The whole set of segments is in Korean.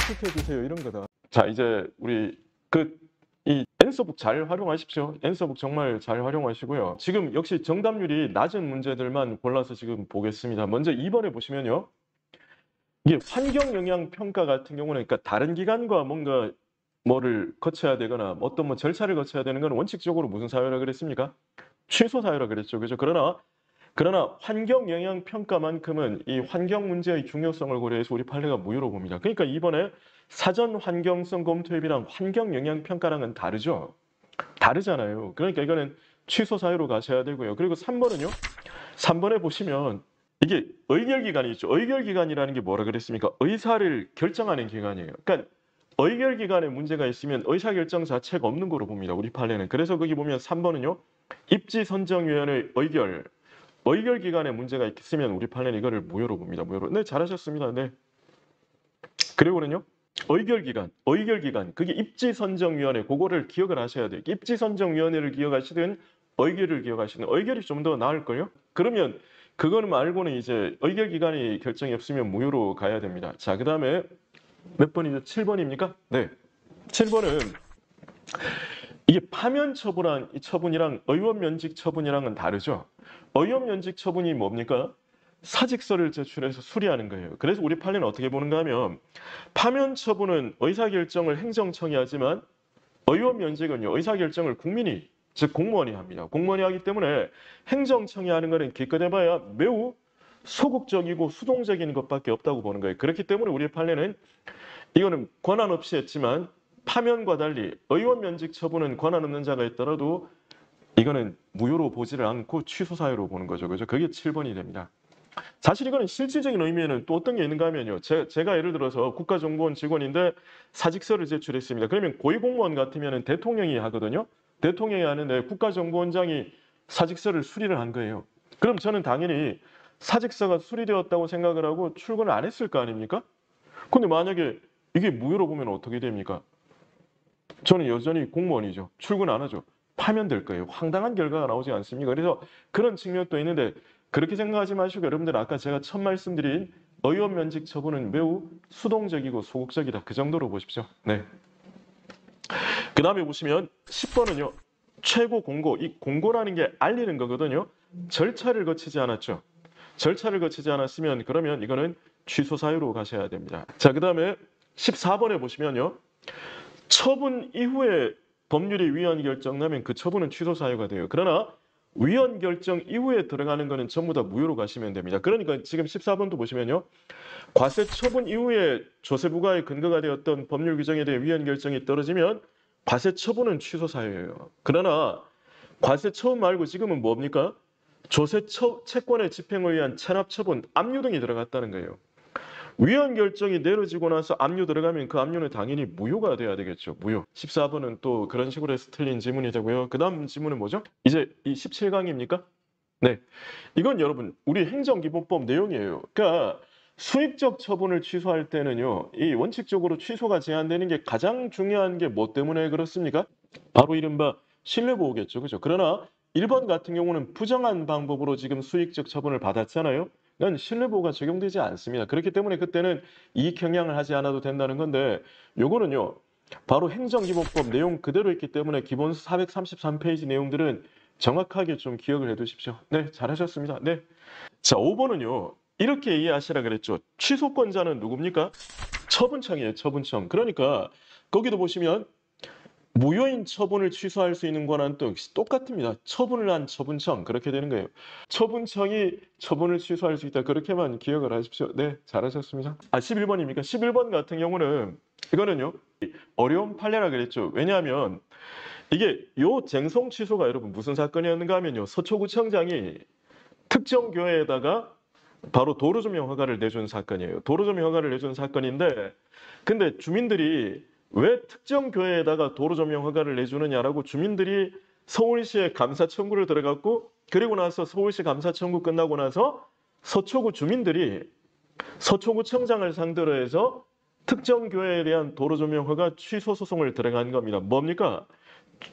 시켜 주세요 이런 거다. 자, 이제 우리 이 앤서북 잘 활용하십시오. 앤서북 정말 잘 활용하시고요. 지금 역시 정답률이 낮은 문제들만 골라서 지금 보겠습니다. 먼저 2번에 보시면요. 이게 환경 영향 평가 같은 경우는 그러니까 다른 기관과 뭔가 뭐를 거쳐야 되거나 어떤 뭐 절차를 거쳐야 되는 건 원칙적으로 무슨 사유라 그랬습니까? 취소 사유라 그랬죠. 그죠? 그러나 환경 영향 평가만큼은 이 환경 문제의 중요성을 고려해서 우리 판례가 무효로 봅니다. 그러니까 이번에 사전 환경성 검토협의랑 환경 영향 평가랑은 다르죠. 다르잖아요. 그러니까 이거는 취소 사유로 가셔야 되고요. 그리고 3번은요. 3번에 보시면 이게 의결기관이 있죠. 의결기관이라는 게 뭐라 그랬습니까? 의사를 결정하는 기관이에요. 그러니까 의결기관에 문제가 있으면 의사결정 자체가 없는 거로 봅니다. 우리 판례는. 그래서 거기 보면 3번은요. 입지선정위원회 의결기관에 문제가 있으면 우리 판례는 이거를 무효로 봅니다. 무효로. 네, 잘하셨습니다. 네. 그리고는요. 의결기관. 그게 입지선정위원회. 그거를 기억을 하셔야 돼요. 입지선정위원회를 기억하시든 의결을 기억하시든 의결이 좀 더 나을걸요? 그러면 그거는 말고는 이제 의결기관이 결정이 없으면 무효로 가야 됩니다. 자, 그 다음에 몇 번이죠? 7번입니까? 네. 7번은 이게 파면 처분이랑 의원 면직 처분이랑은 다르죠. 의원 면직 처분이 뭡니까? 사직서를 제출해서 수리하는 거예요. 그래서 우리 판례는 어떻게 보는가 하면 파면 처분은 의사결정을 행정청이 하지만 의원 면직은요. 의사결정을 국민이 즉 공무원이 합니다. 공무원이 하기 때문에 행정청이 하는 거는 기껏해봐야 매우 소극적이고 수동적인 것밖에 없다고 보는 거예요. 그렇기 때문에 우리 판례는 이거는 권한 없이 했지만 파면과 달리 의원 면직 처분은 권한 없는 자가 있더라도 이거는 무효로 보지를 않고 취소 사유로 보는 거죠. 그죠? 그게 7번이 됩니다. 사실 이거는 실질적인 의미에는 또 어떤 게 있는가 하면요. 제가 예를 들어서 국가정보원 직원인데 사직서를 제출했습니다. 그러면 고위공무원 같으면 대통령이 하거든요. 대통령이 하는데 국가정보원장이 사직서를 수리를 한 거예요. 그럼 저는 당연히 사직서가 수리되었다고 생각을 하고 출근을 안 했을 거 아닙니까? 근데 만약에 이게 무효로 보면 어떻게 됩니까? 저는 여전히 공무원이죠. 출근 안 하죠. 파면될 거예요. 황당한 결과가 나오지 않습니까? 그래서 그런 측면도 있는데 그렇게 생각하지 마시고 여러분들 아까 제가 첫 말씀드린 의원 면직 처분은 매우 수동적이고 소극적이다. 그 정도로 보십시오. 네. 그 다음에 보시면 10번은요. 최고 공고. 이 공고라는 게 알리는 거거든요. 절차를 거치지 않았죠. 절차를 거치지 않았으면 그러면 이거는 취소 사유로 가셔야 됩니다. 자, 그 다음에 14번에 보시면요. 처분 이후에 법률이 위헌 결정 나면 그 처분은 취소 사유가 돼요. 그러나 위헌 결정 이후에 들어가는 거는 전부 다 무효로 가시면 됩니다. 그러니까 지금 14번도 보시면요. 과세 처분 이후에 조세 부과의 근거가 되었던 법률 규정에 대해 위헌 결정이 떨어지면 과세 처분은 취소 사유예요. 그러나 과세 처분 말고 지금은 뭡니까? 조세 채권의 집행을 위한 체납 처분, 압류 등이 들어갔다는 거예요. 위헌 결정이 내려지고 나서 압류 들어가면 그 압류는 당연히 무효가 돼야 되겠죠. 무효. 14번은 또 그런 식으로 해서 틀린 지문이 되고요. 그 다음 지문은 뭐죠? 이제 이 17강입니까? 네. 이건 여러분 우리 행정기본법 내용이에요. 그러니까 수익적 처분을 취소할 때는요. 이 원칙적으로 취소가 제한되는 게 가장 중요한 게 뭐 때문에 그렇습니까? 바로 이른바 신뢰보호겠죠. 그죠? 그러나 1번 같은 경우는 부정한 방법으로 지금 수익적 처분을 받았잖아요. 난 신뢰보호가 적용되지 않습니다. 그렇기 때문에 그때는 이익 경향을 하지 않아도 된다는 건데 요거는요. 바로 행정기본법 내용 그대로 있기 때문에 기본 433페이지 내용들은 정확하게 좀 기억을 해 두십시오. 네, 잘하셨습니다. 네. 자, 5번은요. 이렇게 이해하시라 그랬죠. 취소권자는 누굽니까? 처분청이에요. 처분청. 그러니까 거기도 보시면 무효인 처분을 취소할 수 있는 권한은 또 역시 똑같습니다. 처분을 한 처분청 그렇게 되는 거예요. 처분청이 처분을 취소할 수 있다. 그렇게만 기억을 하십시오. 네, 잘하셨습니다. 11번입니까? 11번 같은 경우는 이거는요. 어려운 판례라 그랬죠. 왜냐하면 이게 요 쟁송 취소가 여러분 무슨 사건이었는가 하면요. 서초구청장이 특정 교회에다가 바로 도로조명 허가를 내준 사건이에요. 도로조명 허가를 내준 사건인데 근데 주민들이 왜 특정 교회에다가 도로조명 허가를 내주느냐라고 주민들이 서울시에 감사 청구를 들어갔고 그리고 나서 서울시 감사 청구 끝나고 나서 서초구 주민들이 서초구청장을 상대로 해서 특정 교회에 대한 도로조명 허가 취소 소송을 들어간 겁니다. 뭡니까?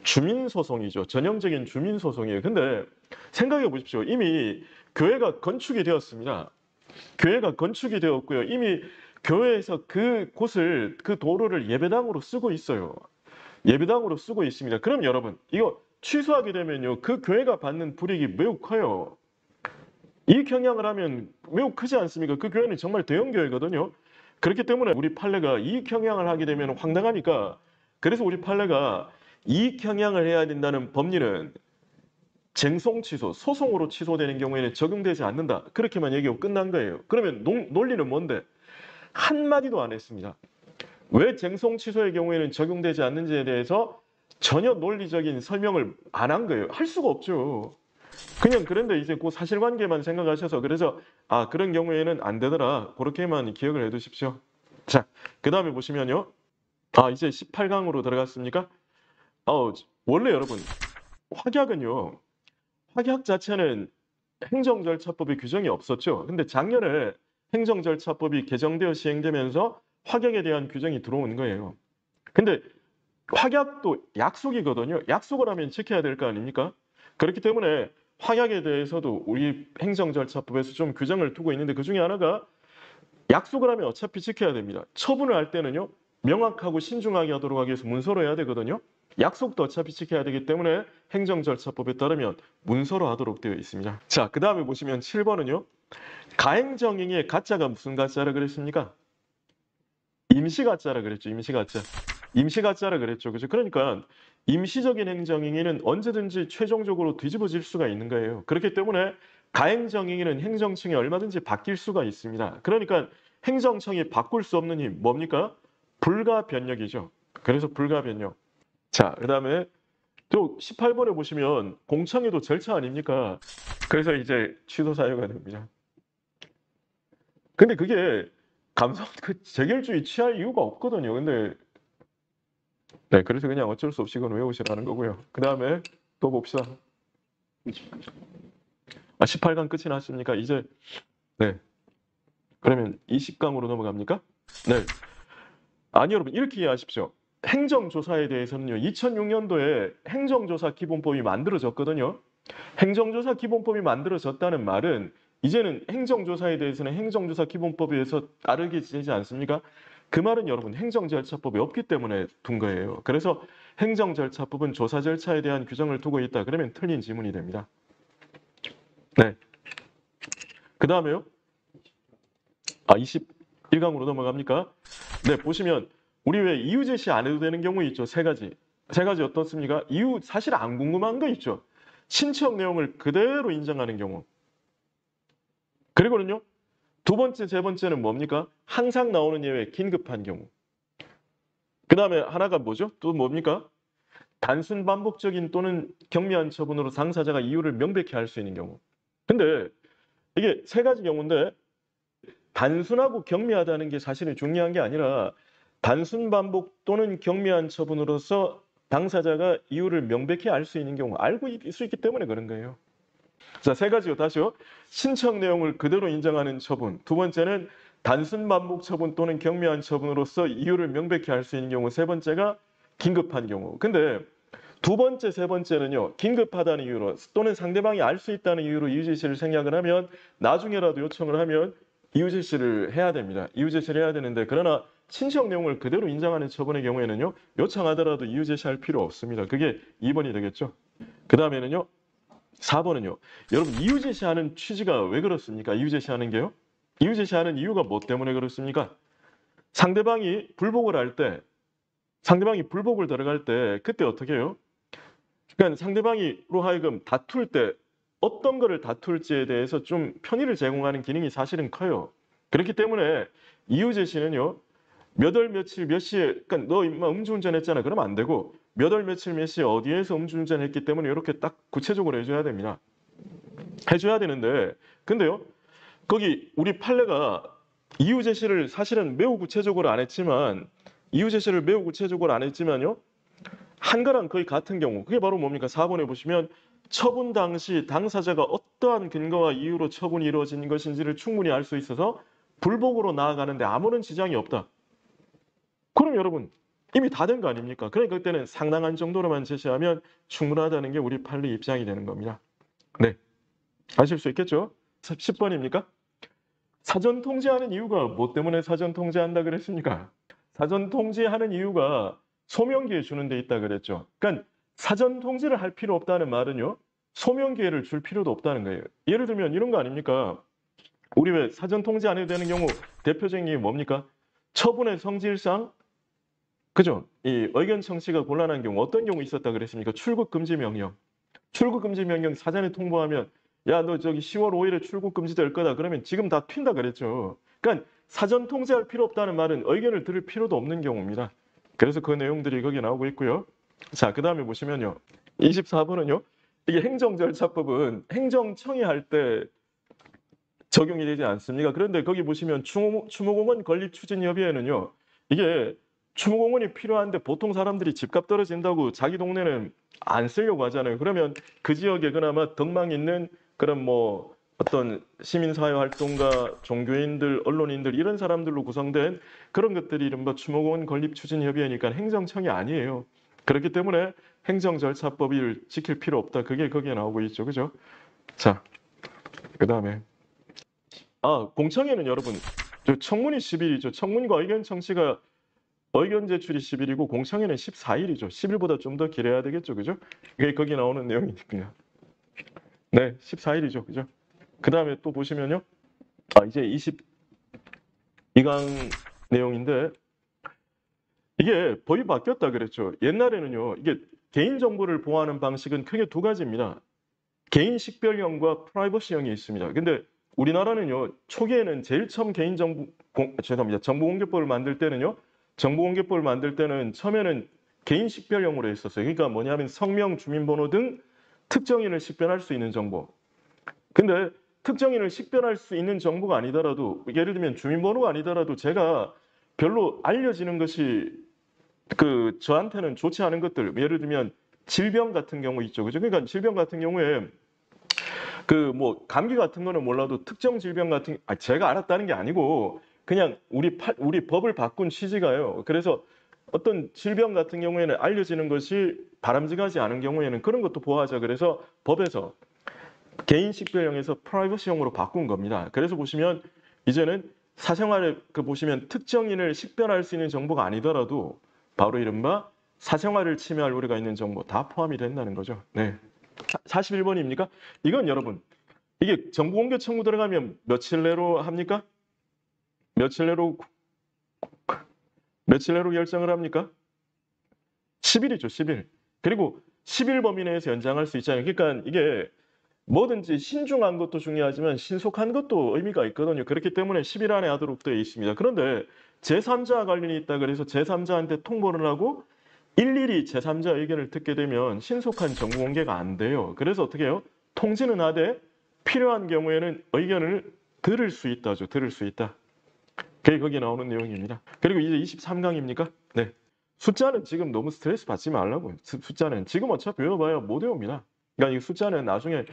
주민소송이죠. 전형적인 주민소송이에요. 근데 생각해 보십시오. 이미 교회가 건축이 되었습니다. 교회가 건축이 되었고요. 이미 교회에서 그 곳을 그 도로를 예배당으로 쓰고 있어요. 예배당으로 쓰고 있습니다. 그럼 여러분 이거 취소하게 되면요. 그 교회가 받는 불이익이 매우 커요. 이 경향을 하면 매우 크지 않습니까? 그 교회는 정말 대형 교회거든요. 그렇기 때문에 우리 판례가 이익 경향을 하게 되면 황당하니까 그래서 우리 판례가 이익 경향을 해야 된다는 법리는 쟁송 취소, 소송으로 취소되는 경우에는 적용되지 않는다. 그렇게만 얘기하고 끝난 거예요. 그러면 논리는 뭔데? 한마디도 안 했습니다. 왜 쟁송 취소의 경우에는 적용되지 않는지에 대해서 전혀 논리적인 설명을 안 한 거예요. 할 수가 없죠. 그냥 그런데 이제 그 사실관계만 생각하셔서 그래서 아 그런 경우에는 안 되더라. 그렇게만 기억을 해 두십시오. 자, 그다음에 보시면요. 아 이제 18강으로 들어갔습니까? 원래 여러분 확약은요. 확약 자체는 행정절차법에 규정이 없었죠. 근데 작년에 행정절차법이 개정되어 시행되면서 확약에 대한 규정이 들어온 거예요. 근데 확약도 약속이거든요. 약속을 하면 지켜야 될 거 아닙니까? 그렇기 때문에 확약에 대해서도 우리 행정절차법에서 좀 규정을 두고 있는데 그중에 하나가 약속을 하면 어차피 지켜야 됩니다. 처분을 할 때는요. 명확하고 신중하게 하도록 하기 위해서 문서로 해야 되거든요. 약속도 어차피 지켜야 되기 때문에 행정절차법에 따르면 문서로 하도록 되어 있습니다. 자, 그 다음에 보시면 7번은요. 가행정행위의 가짜가 무슨 가짜라 그랬습니까? 임시가짜라 그랬죠. 임시가짜. 임시가짜라 그랬죠. 그죠? 그러니까 임시적인 행정행위는 언제든지 최종적으로 뒤집어질 수가 있는 거예요. 그렇기 때문에 가행정행위는 행정청이 얼마든지 바뀔 수가 있습니다. 그러니까 행정청이 바꿀 수 없는 힘 뭡니까? 불가변력이죠. 그래서 불가변력. 자, 그다음에 또 18번에 보시면 공청회도 절차 아닙니까? 그래서 이제 취소 사유가 됩니다. 근데 그게 그 재결주의 취할 이유가 없거든요. 근데 네, 그래서 그냥 어쩔 수 없이 이건 외우시라는 거고요. 그 다음에 또 봅시다. 18강 끝이 났습니까? 이제 네. 그러면 20강으로 넘어갑니까? 네. 아니 여러분 이렇게 이해하십시오. 행정조사에 대해서는요. 2006년도에 행정조사 기본법이 만들어졌거든요. 행정조사 기본법이 만들어졌다는 말은 이제는 행정조사에 대해서는 행정조사 기본법에 의해서 따르게 되지 않습니까? 그 말은 여러분 행정절차법이 없기 때문에 둔 거예요. 그래서 행정절차법은 조사 절차에 대한 규정을 두고 있다. 그러면 틀린 지문이 됩니다. 네. 그 다음에요. 21강으로 넘어갑니까? 네, 보시면 우리 왜 이유 제시 안 해도 되는 경우 있죠. 세 가지. 세 가지 어떻습니까? 이유 사실 안 궁금한 거 있죠. 신청 내용을 그대로 인정하는 경우. 그리고는요. 두 번째, 세 번째는 뭡니까? 항상 나오는 예외 긴급한 경우. 그 다음에 하나가 뭐죠? 또 뭡니까? 단순 반복적인 또는 경미한 처분으로 당사자가 이유를 명백히 할 수 있는 경우. 근데 이게 세 가지 경우인데 단순하고 경미하다는 게 사실은 중요한 게 아니라 단순 반복 또는 경미한 처분으로서 당사자가 이유를 명백히 알 수 있는 경우 알고 있을 수 있기 때문에 그런 거예요. 자, 세 가지요. 다시요. 신청 내용을 그대로 인정하는 처분. 두 번째는 단순 반복 처분 또는 경미한 처분으로서 이유를 명백히 알 수 있는 경우. 세 번째가 긴급한 경우. 근데 두 번째, 세 번째는요. 긴급하다는 이유로 또는 상대방이 알 수 있다는 이유로 이유 제시를 생략을 하면 나중에라도 요청을 하면 이유 제시를 해야 됩니다. 이유 제시를 해야 되는데 그러나 신청 내용을 그대로 인정하는 처분의 경우에는요. 요청하더라도 이유 제시할 필요 없습니다. 그게 2번이 되겠죠. 그 다음에는요. 4번은요. 여러분 이유 제시하는 취지가 왜 그렇습니까? 이유 제시하는 게요. 이유 제시하는 이유가 뭐 때문에 그렇습니까? 상대방이 불복을 할 때 상대방이 불복을 들어갈 때 그때 어떻게 해요? 그러니까 상대방이로 하여금 다툴 때 어떤 거를 다툴지에 대해서 좀 편의를 제공하는 기능이 사실은 커요. 그렇기 때문에 이유 제시는요. 몇 월 며칠 몇 시에 그러니까 너 임마 음주운전 했잖아. 그러면 안 되고 몇 월 며칠 몇 시에 어디에서 음주운전 했기 때문에 이렇게 딱 구체적으로 해줘야 됩니다. 해줘야 되는데 근데요. 거기 우리 판례가 이유 제시를 사실은 매우 구체적으로 안 했지만 이유 제시를 매우 구체적으로 안 했지만요. 한 거랑 거의 같은 경우 그게 바로 뭡니까? 4번에 보시면 처분 당시 당사자가 어떠한 근거와 이유로 처분이 이루어진 것인지를 충분히 알 수 있어서 불복으로 나아가는데 아무런 지장이 없다. 그럼 여러분 이미 다 된 거 아닙니까? 그러니까 그때는 상당한 정도로만 제시하면 충분하다는 게 우리 판례 입장이 되는 겁니다. 네, 아실 수 있겠죠? 10번입니까? 사전 통지하는 이유가 뭐 때문에 사전 통지한다 그랬습니까? 사전 통지하는 이유가 소명 기회 주는 데 있다 그랬죠. 그러니까 사전 통지를 할 필요 없다는 말은요. 소명 기회를 줄 필요도 없다는 거예요. 예를 들면 이런 거 아닙니까? 우리 왜 사전 통지 안 해도 되는 경우 대표적인 게 뭡니까? 처분의 성질상 그죠? 이 의견 청취가 곤란한 경우 어떤 경우 있었다 그랬습니까? 출국 금지 명령. 출국 금지 명령 사전에 통보하면 야, 너 저기 10월 5일에 출국 금지될 거다. 그러면 지금 다 튄다 그랬죠. 그러니까 사전 통지할 필요 없다는 말은 의견을 들을 필요도 없는 경우입니다. 그래서 그 내용들이 거기에 나오고 있고요. 자, 그다음에 보시면요. 24번은요. 이게 행정절차법은 행정청이 할 때 적용이 되지 않습니까? 그런데 거기 보시면 추모공원 건립추진협의회는요. 이게 추모공원이 필요한데 보통 사람들이 집값 떨어진다고 자기 동네는 안 쓰려고 하잖아요. 그러면 그 지역에 그나마 덕망 있는 그런 뭐 어떤 시민사회 활동가, 종교인들, 언론인들 이런 사람들로 구성된 그런 것들이 이른바 추모공원 건립추진협의회니까 행정청이 아니에요. 그렇기 때문에 행정절차법을 지킬 필요 없다. 그게 거기에 나오고 있죠. 그죠? 자, 그다음에 공청회는 여러분 저 청문이 10일이죠. 청문과 의견 청취가 의견 제출이 10일이고 공청회는 14일이죠. 10일보다 좀 더 길어야 되겠죠. 그죠? 이게 거기 나오는 내용이니까요. 네, 14일이죠. 그죠? 그다음에 또 보시면요. 이제 22강 내용인데 이게 법이 바뀌었다 그랬죠. 옛날에는요. 이게 개인 정보를 보호하는 방식은 크게 두 가지입니다. 개인 식별형과 프라이버시형이 있습니다. 근데 우리나라는요. 초기에는 제일 처음 정보공개법을 만들 때는요. 정보공개법을 만들 때는 처음에는 개인 식별형으로 했었어요. 그러니까 뭐냐면 성명, 주민번호 등 특정인을 식별할 수 있는 정보. 근데 특정인을 식별할 수 있는 정보가 아니더라도 예를 들면 주민번호가 아니더라도 제가 별로 알려지는 것이 저한테는 좋지 않은 것들 예를 들면 질병 같은 경우 있죠. 그죠? 그러니까 질병 같은 경우에 뭐 감기 같은 거는 몰라도 특정 질병 같은 제가 알았다는 게 아니고 그냥 우리 법을 바꾼 취지가요. 그래서 어떤 질병 같은 경우에는 알려지는 것이 바람직하지 않은 경우에는 그런 것도 보호하자. 그래서 법에서 개인 식별형에서 프라이버시형으로 바꾼 겁니다. 그래서 보시면 이제는 사생활에 보시면 특정인을 식별할 수 있는 정보가 아니더라도 바로 이른바 사생활을 침해할 우려가 있는 정보 다 포함이 된다는 거죠. 네. 41번입니까? 이건 여러분 이게 정보공개 청구 들어가면 며칠 내로 합니까? 며칠 내로 결정을 합니까? 10일이죠. 10일. 그리고 10일 범위 내에서 연장할 수 있잖아요. 그러니까 이게 뭐든지 신중한 것도 중요하지만 신속한 것도 의미가 있거든요. 그렇기 때문에 10일 안에 하도록 되어 있습니다. 그런데 제3자 관련이 있다 그래서 제3자한테 통보를 하고 일일이 제3자 의견을 듣게 되면 신속한 정보 공개가 안 돼요. 그래서 어떻게 해요? 통지는 하되 필요한 경우에는 의견을 들을 수 있다죠. 들을 수 있다. 그게 거기 나오는 내용입니다. 그리고 이제 23강입니까? 네. 숫자는 지금 너무 스트레스 받지 말라고요. 숫자는 지금 어차피 외워봐야 못 외웁니다. 그러니까 이 숫자는 나중에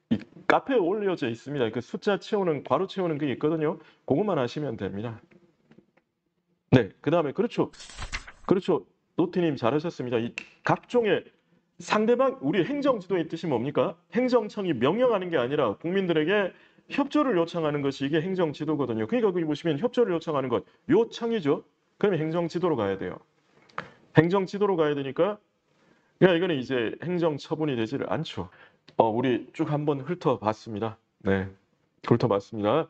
이 카페에 올려져 있습니다. 그 숫자 채우는 괄호 채우는 게 있거든요. 그것만 하시면 됩니다. 네, 그 다음에 그렇죠. 노트님 잘하셨습니다. 이 각종의 상대방 우리 행정지도의 뜻이 뭡니까? 행정청이 명령하는 게 아니라 국민들에게 협조를 요청하는 것이 이게 행정지도거든요. 그러니까 거기 보시면 협조를 요청하는 것 요청이죠. 그러면 행정지도로 가야 돼요. 행정지도로 가야 되니까 이거는 이제 행정처분이 되지를 않죠. 우리 쭉 한번 훑어봤습니다. 네, 훑어봤습니다.